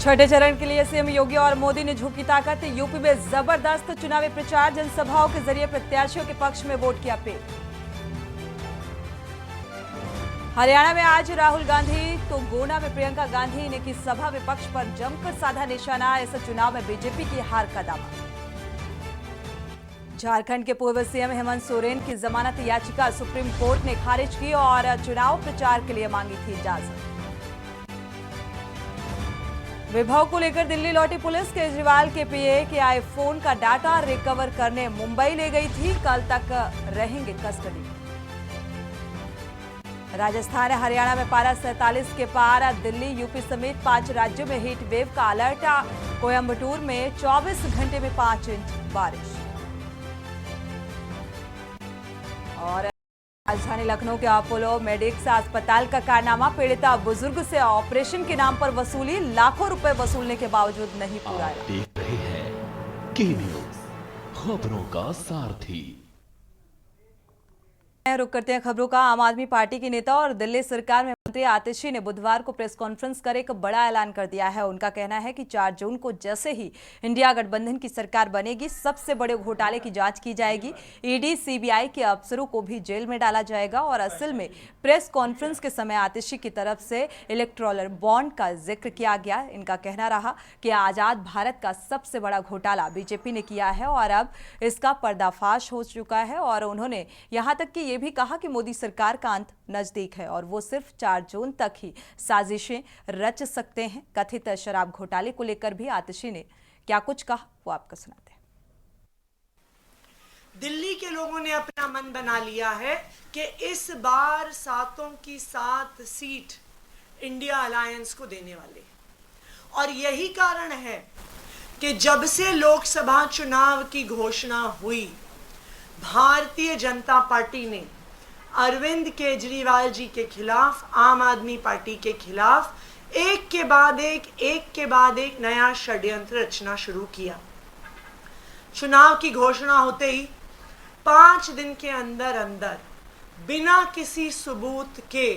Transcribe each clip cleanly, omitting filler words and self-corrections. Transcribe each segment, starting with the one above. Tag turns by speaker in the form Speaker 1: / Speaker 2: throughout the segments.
Speaker 1: छठे चरण के लिए सीएम योगी और मोदी ने झोंकी ताकत। यूपी में जबरदस्त चुनावी प्रचार, जनसभाओं के जरिए प्रत्याशियों के पक्ष में वोट की अपील। हरियाणा में आज राहुल गांधी तो गोना में प्रियंका गांधी ने की सभा, विपक्ष पर जमकर साधा निशाना, इस चुनाव में बीजेपी की हार का दावा। झारखंड के पूर्व सीएम हेमंत सोरेन की जमानत याचिका सुप्रीम कोर्ट ने खारिज की और चुनाव प्रचार के लिए मांगी थी इजाजत। विभव को लेकर दिल्ली लौटी पुलिस, केजरीवाल के पीए के आईफोन का डाटा रिकवर करने मुंबई ले गई थी, कल तक रहेंगे कस्टडी। राजस्थान हरियाणा में पारा 47 के पार, दिल्ली यूपी समेत 5 राज्यों में हीट वेव का अलर्ट। कोयंबटूर में 24 घंटे में 5 इंच बारिश। और राजधानी लखनऊ के अपोलो मेडिक्स अस्पताल का कारनामा, पीड़िता बुजुर्ग से ऑपरेशन के नाम पर वसूली, लाखों रुपए वसूलने के बावजूद नहीं पूरा।
Speaker 2: देख रहे हैं की न्यूज़, खबरों का सारथी।
Speaker 1: रुक करते हैं खबरों का। आम आदमी पार्टी के नेता और दिल्ली सरकार में मंत्री आतिशी ने बुधवार को प्रेस कॉन्फ्रेंस कर एक बड़ा ऐलान कर दिया है। उनका कहना है कि 4 जून को जैसे ही इंडिया गठबंधन की सरकार बनेगी, सबसे बड़े घोटाले की जांच की जाएगी, ईडी सीबीआई के अफसरों को भी जेल में डाला जाएगा। और असल में प्रेस कॉन्फ्रेंस के समय आतिशी की तरफ से इलेक्टोरल बॉन्ड का जिक्र किया गया। इनका कहना रहा कि आजाद भारत का सबसे बड़ा घोटाला बीजेपी ने किया है और अब इसका पर्दाफाश हो चुका है। और उन्होंने यहां तक कि ये भी कहा कि मोदी सरकार का अंत नजदीक है और वो सिर्फ 4 जून तक ही साजिशें रच सकते हैं। कथित शराब घोटाले को लेकर भी आतिशी ने क्या कुछ कहा, वो आपको सुनाते हैं।
Speaker 3: दिल्ली के लोगों ने अपना मन बना लिया है कि इस बार 7 की 7 सीट इंडिया अलायंस को देने वाले हैं। और यही कारण है कि जब से लोकसभा चुनाव की घोषणा हुई, भारतीय जनता पार्टी ने अरविंद केजरीवाल जी के खिलाफ, आम आदमी पार्टी के खिलाफ एक के बाद एक नया षड्यंत्र रचना शुरू किया। चुनाव की घोषणा होते ही 5 दिन के अंदर बिना किसी सबूत के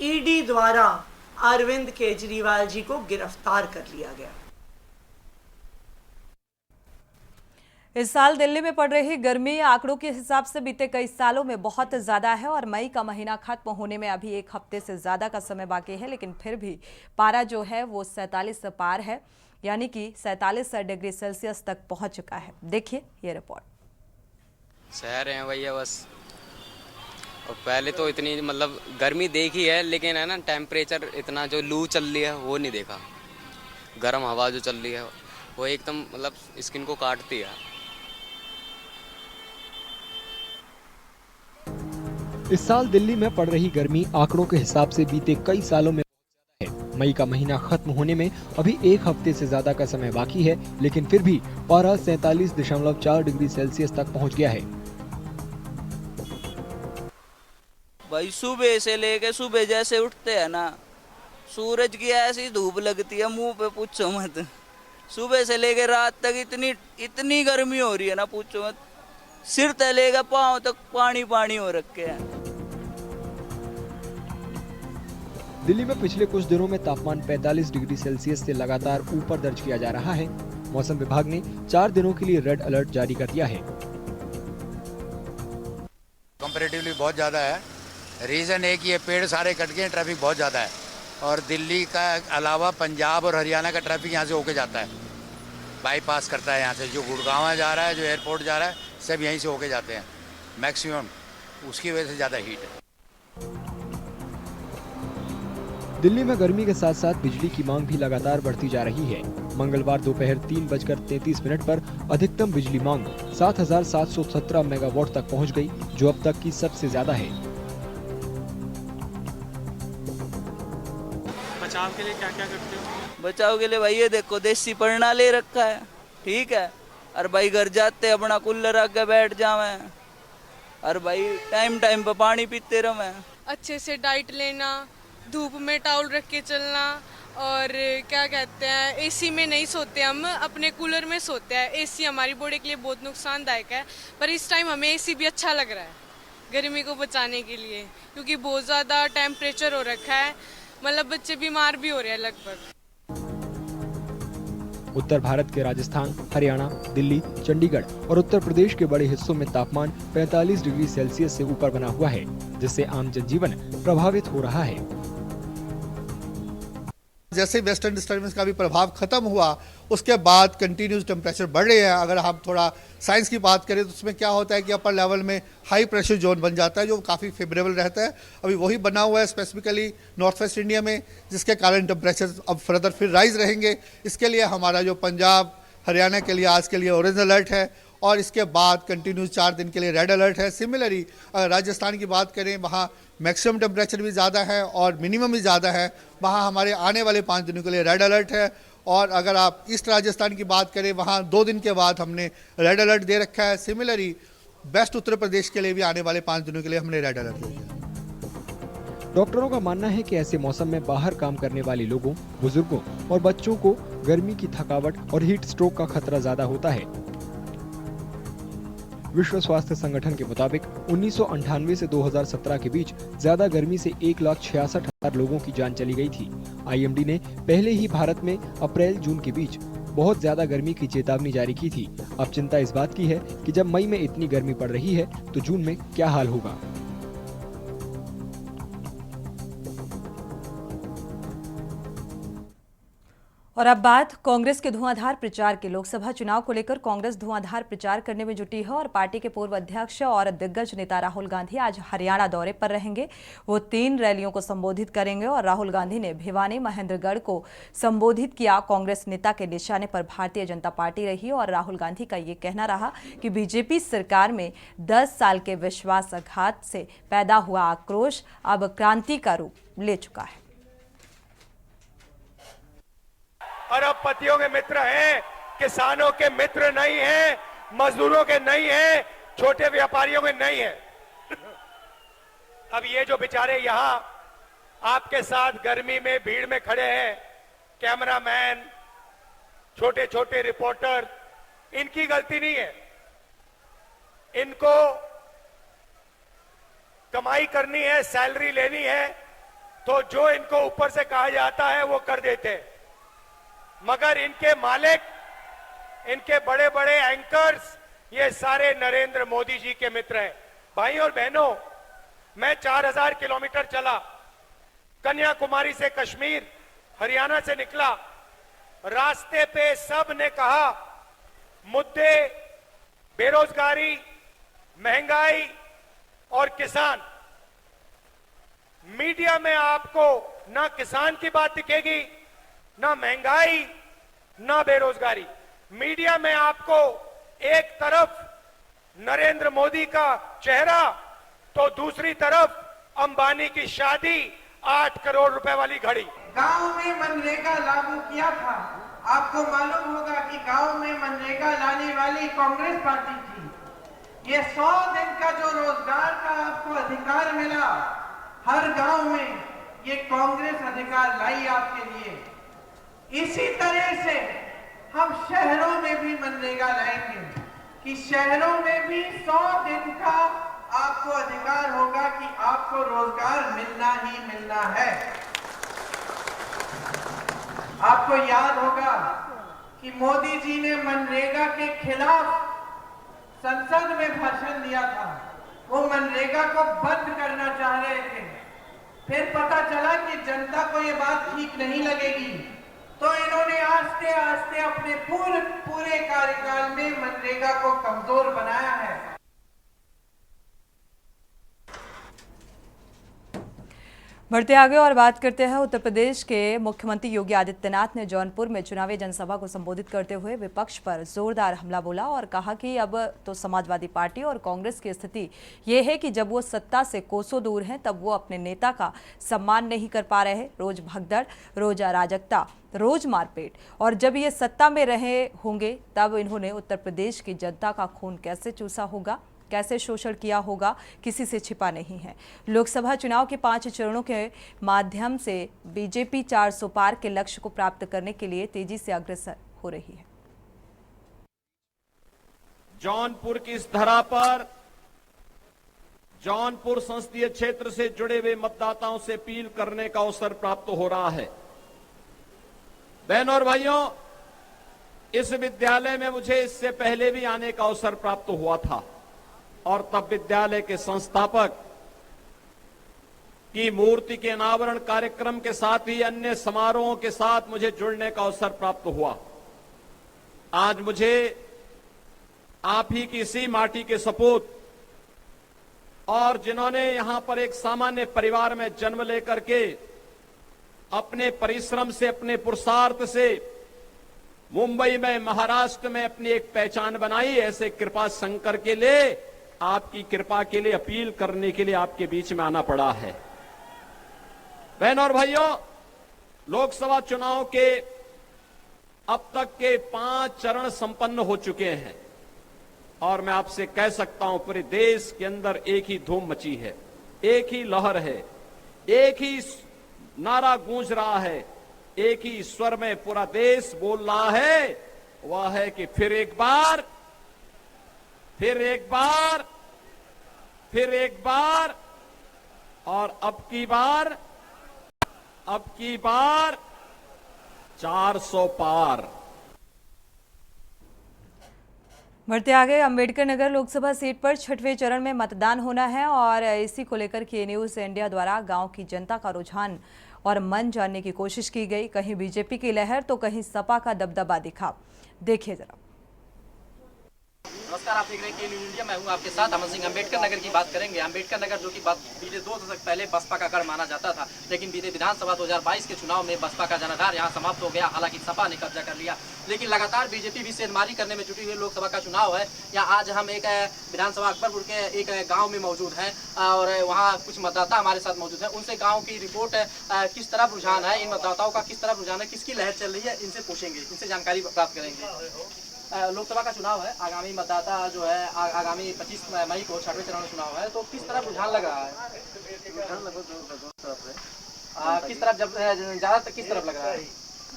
Speaker 3: ईडी द्वारा अरविंद केजरीवाल जी को गिरफ्तार कर लिया गया।
Speaker 1: इस साल दिल्ली में पड़ रही गर्मी आंकड़ों के हिसाब से बीते कई सालों में बहुत ज्यादा है और मई का महीना खत्म होने में अभी 1 हफ्ते से ज्यादा का समय बाकी है, लेकिन फिर भी पारा जो है वो 47 पार है, यानी कि 47 डिग्री सेल्सियस तक पहुंच चुका है। देखिए ये रिपोर्ट।
Speaker 4: शहर है भैया बस, और पहले तो इतनी मतलब गर्मी देखी है, लेकिन है ना टेम्परेचर इतना जो लू चल रही है वो नहीं देखा। गर्म हवा जो चल रही है वो एकदम मतलब स्किन को काटती है।
Speaker 5: इस साल दिल्ली में पड़ रही गर्मी आंकड़ों के हिसाब से बीते कई सालों में बहुत ज्यादा है। मई का महीना खत्म होने में अभी 1 हफ्ते से ज्यादा का समय बाकी है, लेकिन फिर भी पारा 47.4 डिग्री सेल्सियस तक पहुंच गया है।
Speaker 6: भाई सुबह से लेके सुबह जैसे उठते हैं ना, सूरज की ऐसी धूप लगती है मुंह पे, पूछो मत। सुबह से लेके रात तक इतनी गर्मी हो रही है ना, पूछो मत। सिर से लेकर पांव तक पानी हो रखे हैं।
Speaker 5: दिल्ली में पिछले कुछ दिनों में तापमान 45 डिग्री सेल्सियस से लगातार ऊपर दर्ज किया जा रहा है। मौसम विभाग ने 4 दिनों के लिए रेड अलर्ट जारी कर दिया है।
Speaker 7: कंपैरेटिवली बहुत ज़्यादा है। रीज़न है कि ये पेड़ सारे कट गए, ट्रैफिक बहुत ज़्यादा है। और दिल्ली का अलावा पंजाब और हरियाणा का ट्रैफिक यहाँ से होके जाता है, बाईपास करता है यहाँ से। जो गुड़गांव जा रहा है, जो एयरपोर्ट जा रहा है, सब यहीं से होके जाते हैं मैक्सिमम। उसकी वजह से ज़्यादा हीट है।
Speaker 5: दिल्ली में गर्मी के साथ साथ बिजली की मांग भी लगातार बढ़ती जा रही है। मंगलवार दोपहर 3:33 पर अधिकतम बिजली मांग 7,717 मेगावाट तक पहुंच गई, जो अब तक की सबसे ज्यादा है।
Speaker 8: बचाव के लिए क्या क्या करते हो?
Speaker 6: बचाव के लिए भाई ये देखो, देसी पन्ना ले रखा है, ठीक है। और भाई घर जाते अपना कूलर आके बैठ जावे, और भाई टाइम पे पानी पीते रहे।
Speaker 9: अच्छे से डाइट लेना, धूप में टाउल रख के चलना, और क्या कहते हैं, एसी में नहीं सोते हम, अपने कूलर में सोते हैं। एसी हमारी बॉडी के लिए बहुत नुकसानदायक है, पर इस टाइम हमें एसी भी अच्छा लग रहा है गर्मी को बचाने के लिए, क्योंकि बहुत ज़्यादा टेम्परेचर हो रखा है। मतलब बच्चे बीमार भी हो रहे हैं लगभग।
Speaker 5: उत्तर भारत के राजस्थान, हरियाणा, दिल्ली, चंडीगढ़ और उत्तर प्रदेश के बड़े हिस्सों में तापमान 45 डिग्री सेल्सियस से ऊपर बना हुआ है, जिससे आम जनजीवन प्रभावित हो रहा है।
Speaker 10: जैसे वेस्टर्न डिस्टर्बेंस का भी प्रभाव खत्म हुआ, उसके बाद कंटिन्यूस टेम्परेचर बढ़ रहे हैं। अगर हम थोड़ा साइंस की बात करें तो उसमें क्या होता है कि अपर लेवल में हाई प्रेशर जोन बन जाता है, जो काफ़ी फेवरेबल रहता है। अभी वही बना हुआ है स्पेसिफिकली नॉर्थ वेस्ट इंडिया में, जिसके कारण टेम्परेचर अब फर्दर फिर राइज रहेंगे। इसके लिए हमारा जो पंजाब हरियाणा के लिए आज के लिए ऑरेंज अलर्ट है और इसके बाद कंटिन्यूस 4 दिन के लिए रेड अलर्ट है। सिमिलरली अगर राजस्थान की बात करें, वहाँ मैक्सिमम टेम्परेचर भी ज़्यादा है और मिनिमम भी ज़्यादा है, वहाँ हमारे आने वाले 5 दिनों के लिए रेड अलर्ट है। और अगर आप ईस्ट राजस्थान की बात करें, वहाँ 2 दिन के बाद हमने रेड अलर्ट दे रखा है। सिमिलरली वेस्ट उत्तर प्रदेश के लिए भी आने वाले 5 दिनों के लिए हमने रेड अलर्ट दे दिया।
Speaker 5: डॉक्टरों का मानना है कि ऐसे मौसम में बाहर काम करने वाले लोगों, बुजुर्गों और बच्चों को गर्मी की थकावट और हीट स्ट्रोक का खतरा ज्यादा होता है। विश्व स्वास्थ्य संगठन के मुताबिक 1998 से 2017 के बीच ज्यादा गर्मी से 1,66,000 लोगों की जान चली गई थी। आईएमडी ने पहले ही भारत में अप्रैल-जून के बीच बहुत ज्यादा गर्मी की चेतावनी जारी की थी। अब चिंता इस बात की है कि जब मई में इतनी गर्मी पड़ रही है तो जून में क्या हाल होगा।
Speaker 1: और अब बात कांग्रेस के धुआंधार प्रचार के। लोकसभा चुनाव को लेकर कांग्रेस धुआंधार प्रचार करने में जुटी है और पार्टी के पूर्व अध्यक्ष और दिग्गज नेता राहुल गांधी आज हरियाणा दौरे पर रहेंगे। वो 3 रैलियों को संबोधित करेंगे और राहुल गांधी ने भिवानी महेंद्रगढ़ को संबोधित किया। कांग्रेस नेता के निशाने पर भारतीय जनता पार्टी रही और राहुल गांधी का ये कहना रहा कि बीजेपी सरकार में 10 साल के विश्वासघात से पैदा हुआ आक्रोश अब क्रांति का रूप ले चुका है।
Speaker 11: अरबपतियों के मित्र हैं, किसानों के मित्र नहीं हैं, मजदूरों के नहीं हैं, छोटे व्यापारियों के नहीं हैं। अब ये जो बेचारे यहां आपके साथ गर्मी में भीड़ में खड़े हैं, कैमरामैन, छोटे छोटे रिपोर्टर, इनकी गलती नहीं है। इनको कमाई करनी है, सैलरी लेनी है, तो जो इनको ऊपर से कहा जाता है वो कर देते हैं। मगर इनके मालिक, इनके बड़े बड़े एंकर्स, ये सारे नरेंद्र मोदी जी के मित्र हैं। भाई और बहनों, मैं 4000 किलोमीटर चला, कन्याकुमारी से कश्मीर, हरियाणा से निकला। रास्ते पे सब ने कहा मुद्दे बेरोजगारी, महंगाई और किसान। मीडिया में आपको ना किसान की बात दिखेगी, ना महंगाई, ना बेरोजगारी। मीडिया में आपको एक तरफ नरेंद्र मोदी का चेहरा तो दूसरी तरफ अंबानी की शादी, 8 करोड़ रुपए वाली घड़ी।
Speaker 12: गांव में मनरेगा लागू किया था। आपको मालूम होगा कि गांव में मनरेगा लाने वाली कांग्रेस पार्टी थी। ये 100 दिन का जो रोजगार का आपको अधिकार मिला हर गांव में, ये कांग्रेस अधिकार लाई आपके लिए। इसी तरह से हम शहरों में भी मनरेगा लाएंगे कि शहरों में भी 100 दिन का आपको अधिकार होगा कि आपको रोजगार मिलना ही मिलना है। आपको याद होगा कि मोदी जी ने मनरेगा के खिलाफ संसद में भाषण दिया था। वो मनरेगा को बंद करना चाह रहे थे। फिर पता चला कि जनता को ये बात ठीक नहीं लगेगी, तो इन्होंने आस्ते आस्ते अपने पूरे कार्यकाल में मनरेगा को कमजोर बनाया है।
Speaker 1: बढ़ते आगे और बात करते हैं उत्तर प्रदेश के मुख्यमंत्री योगी आदित्यनाथ ने जौनपुर में चुनावी जनसभा को संबोधित करते हुए विपक्ष पर जोरदार हमला बोला और कहा कि अब तो समाजवादी पार्टी और कांग्रेस की स्थिति ये है कि जब वो सत्ता से कोसों दूर हैं तब वो अपने नेता का सम्मान नहीं कर पा रहे हैं। रोज भगदड़, रोज अराजकता, रोज मारपीट, और जब ये सत्ता में रहे होंगे तब इन्होंने उत्तर प्रदेश की जनता का खून कैसे चूसा होगा, कैसे शोषण किया होगा, किसी से छिपा नहीं है। लोकसभा चुनाव के 5 चरणों के माध्यम से बीजेपी 400 पार के लक्ष्य को प्राप्त करने के लिए तेजी से अग्रसर हो रही है।
Speaker 11: जौनपुर की इस धरा पर जौनपुर संसदीय क्षेत्र से जुड़े हुए मतदाताओं से अपील करने का अवसर प्राप्त हो रहा है। बहनों और भाइयों, इस विद्यालय में मुझे इससे पहले भी आने का अवसर प्राप्त हुआ था और तब विद्यालय के संस्थापक की मूर्ति के अनावरण कार्यक्रम के साथ ही अन्य समारोहों के साथ मुझे जुड़ने का अवसर प्राप्त हुआ। आज मुझे आप ही की इसी माटी के सपूत और जिन्होंने यहां पर एक सामान्य परिवार में जन्म लेकर के अपने परिश्रम से, अपने पुरुषार्थ से मुंबई में, महाराष्ट्र में अपनी एक पहचान बनाई, ऐसे कृपा शंकर के लिए, आपकी कृपा के लिए अपील करने के लिए आपके बीच में आना पड़ा है। बहनों और भाइयों, लोकसभा चुनाव के अब तक के 5 चरण संपन्न हो चुके हैं और मैं आपसे कह सकता हूं पूरे देश के अंदर एक ही धूम मची है, एक ही लहर है, एक ही नारा गूंज रहा है, एक ही स्वर में पूरा देश बोल रहा है, वह है कि फिर एक बार, फिर एक बार, फिर एक बार और अब की बार 400 पार।
Speaker 1: बढ़ते आगे, अंबेडकर नगर लोकसभा सीट पर 6वें चरण में मतदान होना है और इसी को लेकर के न्यूज इंडिया द्वारा गांव की जनता का रुझान और मन जानने की कोशिश की गई। कहीं बीजेपी की लहर तो कहीं सपा का दबदबा दिखा। देखिए जरा।
Speaker 13: नमस्कार, आप देख रहे हैं के न्यूज़ इंडिया। मैं हूं आपके साथ अमन सिंह। अंबेडकर नगर की बात करेंगे। अंबेडकर नगर जो कि बीते 2 दशक पहले बसपा का गढ़ माना जाता था, लेकिन बीते विधानसभा 2022 के चुनाव में बसपा का जनाधार यहां समाप्त हो गया। हालांकि सपा ने कब्जा कर लिया, लेकिन लगातार बीजेपी भी सेंधमारी करने में जुटी हुई। लोकसभा का चुनाव है। यहाँ आज हम एक विधानसभा अकबरपुर के एक गाँव में मौजूद हैं और वहाँ कुछ मतदाता हमारे साथ मौजूद हैं। उनसे गाँव की रिपोर्ट किस तरह रुझान है, इन मतदाताओं का किस तरह रुझान है, किसकी लहर चल रही है, इनसे पूछेंगे, इनसे जानकारी प्राप्त करेंगे। लोकसभा का चुनाव है, आगामी मतदाता जो है आगामी 25 मई को 6वें चरण में चुनाव है, तो किस तरह रुझान लग रहा है? रुझान लगभग किस तरफ, जब ज्यादातर किस तरफ लग रहा है?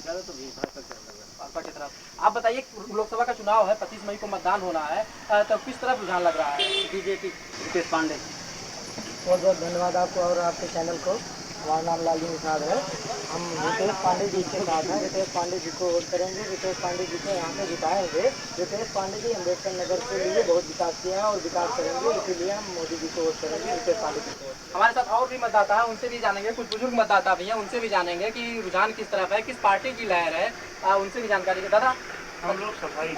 Speaker 13: ज्यादा तो भाजपा की तरफ। आप बताइए, लोकसभा का चुनाव है, 25 मई को मतदान होना है, तो किस तरफ रुझान लग रहा है? बीजेपी। रितेश पांडे।
Speaker 14: बहुत बहुत धन्यवाद आपको और आपके चैनल को। हमारा नाम लालू निषाद है। हम रितेश पांडे जी के साथ हैं। रितेश पांडे जी को वोट करेंगे। रितेश पांडे जी को यहाँ से जिताएंगे। रितेश पांडे जी अम्बेडकर नगर के लिए बहुत विकास किया है और विकास करेंगे, इसीलिए हम मोदी जी को वोट करेंगे, रितेश पांडे जी को।
Speaker 13: हमारे साथ और भी मतदाता हैं, उनसे भी जानेंगे। कुछ बुजुर्ग मतदाता भी हैं, उनसे भी जानेंगे कि रुझान किस तरफ है, किस पार्टी की लहर है, उनसे भी जानकारी। दादा,
Speaker 11: हम लोग सफाई।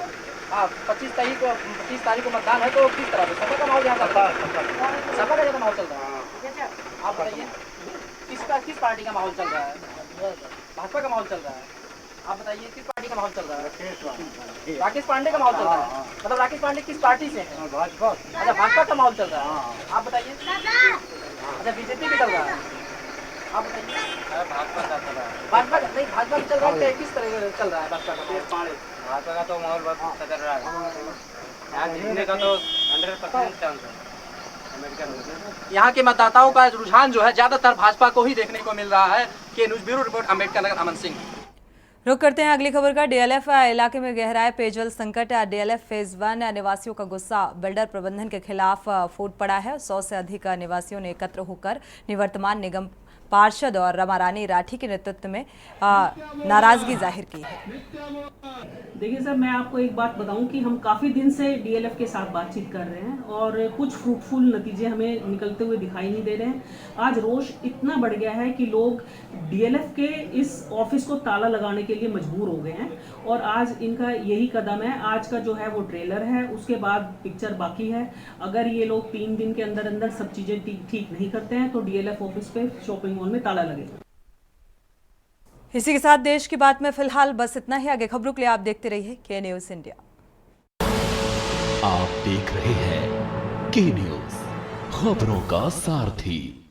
Speaker 13: हाँ, 25 तारीख को मतदान है, तो किस तरफ है? सपा का माहौल ज्यादा, सपा का ज़्यादा माहौल चल रहा है। आप बताइए, किस पार्टी का माहौल चल रहा है? भाजपा का माहौल चल रहा है। आप बताइए, किस पार्टी का माहौल चल रहा है? राकेश पांडे का माहौल चल रहा है। मतलब राकेश पांडे किस पार्टी से है? भाजपा। अच्छा, भाजपा का माहौल चल रहा है। आप बताइए। अच्छा, बीजेपी भी चल रहा है। आप बताइए। भाजपा का चल रहा है। भाजपा नहीं, भाजपा चल रहा है, किस तरह चल रहा है भाजपा का? भाजपा का तो माहौल बहुत अच्छा चल रहा है। जीतने का तो 100% चांस है। यहाँ के मतदाताओं का रुझान जो है ज्यादातर भाजपा को ही देखने को मिल रहा है। के news bureau report, Ambedkar Nagar, Aman Singh.
Speaker 1: रुक करते हैं अगली खबर का। डीएलएफ इलाके में गहराए पेयजल संकट। डीएलएफ फेज 1 निवासियों का गुस्सा बिल्डर प्रबंधन के खिलाफ फूट पड़ा है। 100 से अधिक निवासियों ने एकत्र होकर निवर्तमान निगम पार्षद और रमारानी राठी के नेतृत्व में नाराजगी जाहिर की है।
Speaker 15: देखिए सर, मैं आपको एक बात बताऊं कि हम काफ़ी दिन से डीएलएफ के साथ बातचीत कर रहे हैं और कुछ फ्रूटफुल नतीजे हमें निकलते हुए दिखाई नहीं दे रहे हैं। आज रोष इतना बढ़ गया है कि लोग डीएलएफ के इस ऑफिस को ताला लगाने के लिए मजबूर हो गए हैं और आज इनका यही कदम है। आज का जो है वो ट्रेलर है, उसके बाद पिक्चर बाकी है। अगर ये लोग 3 दिन के अंदर अंदर सब चीज़ें ठीक नहीं करते हैं तो डीएलएफ ऑफिस पे शॉपिंग मॉल में ताला लगेगा।
Speaker 1: इसी के साथ देश की बात में फिलहाल बस इतना ही। आगे खबरों के लिए आप देखते रहिए के न्यूज़ इंडिया।
Speaker 2: आप देख रहे हैं के न्यूज़, खबरों का सारथी।